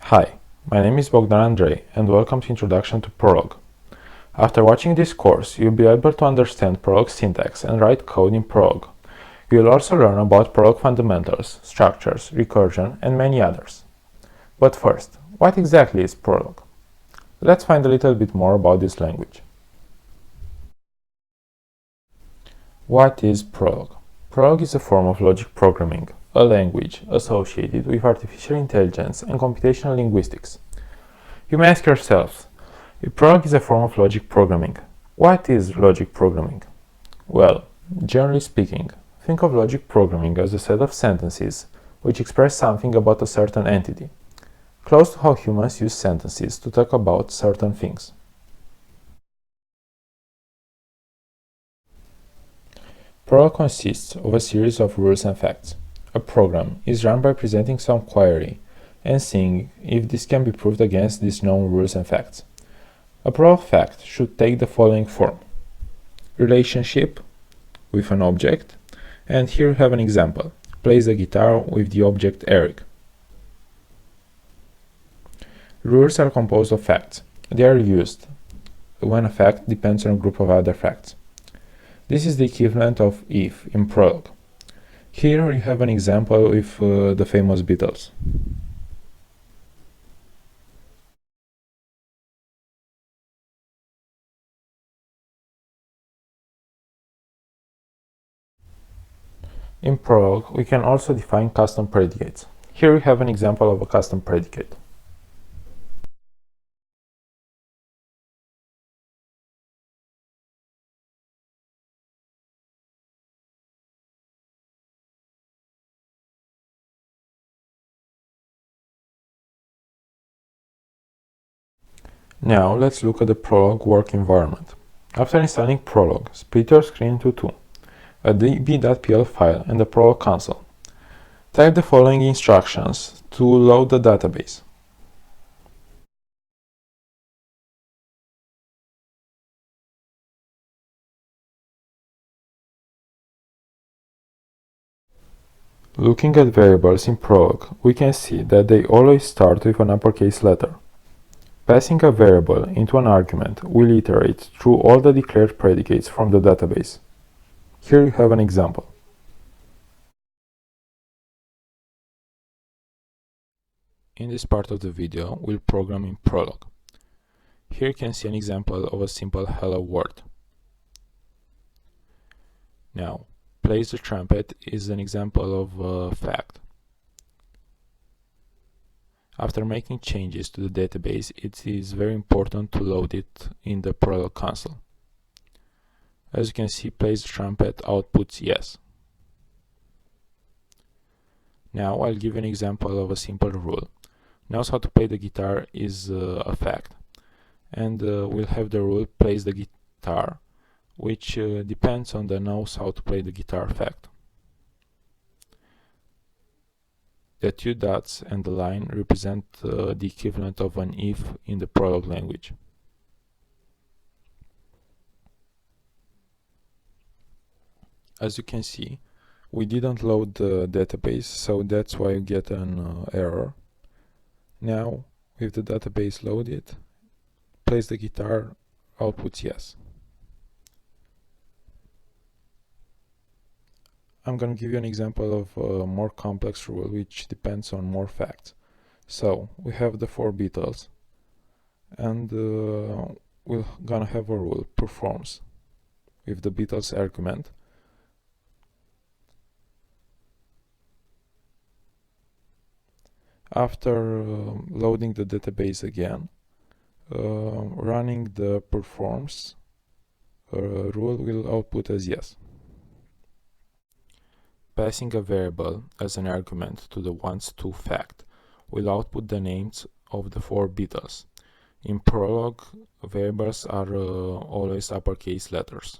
Hi, my name is Bogdan Andrei and welcome to Introduction to Prolog. After watching this course, you'll be able to understand Prolog syntax and write code in Prolog. You'll also learn about Prolog fundamentals, structures, recursion, and many others. But first, what exactly is Prolog? Let's find a little bit more about this language. What is Prolog? Prolog is a form of logic programming, a language associated with artificial intelligence and computational linguistics. You may ask yourselves, if Prolog is a form of logic programming, what is logic programming? Well, generally speaking, think of logic programming as a set of sentences which express something about a certain entity, close to how humans use sentences to talk about certain things. Prolog consists of a series of rules and facts. A program is run by presenting some query and seeing if this can be proved against these known rules and facts. A Prolog fact should take the following form: relationship with an object, and here you have an example: plays the guitar with the object Eric. Rules are composed of facts. They are used when a fact depends on a group of other facts. This is the equivalent of if in Prolog. Here you have an example with the famous Beatles. In Prolog, we can also define custom predicates. Here we have an example of a custom predicate. Now let's look at the Prolog work environment. After installing Prolog, split your screen into two: a db.pl file and the Prolog console. Type the following instructions to load the database. Looking at variables in Prolog, we can see that they always start with an uppercase letter. Passing a variable into an argument will iterate through all the declared predicates from the database. Here you have an example. In this part of the video, we'll program in Prolog. Here you can see an example of a simple hello world. Now, plays the trumpet is an example of a fact. After making changes to the database, it is very important to load it in the Prolog console. As you can see, plays the trumpet outputs yes. Now I'll give an example of a simple rule. Knows how to play the guitar is a fact, and we'll have the rule plays the guitar, which depends on the knows how to play the guitar fact. The two dots and the line represent the equivalent of an if in the Prolog language. As you can see, we didn't load the database, so that's why you get an error. Now, with the database loaded, plays the guitar, outputs yes. I'm going to give you an example of a more complex rule which depends on more facts. So we have the four Beatles, and we're gonna have a rule performs with the Beatles argument. After loading the database again, running the performs rule will output as yes. Passing a variable as an argument to the wants-to fact will output the names of the four Beatles. In Prolog, variables are always uppercase letters.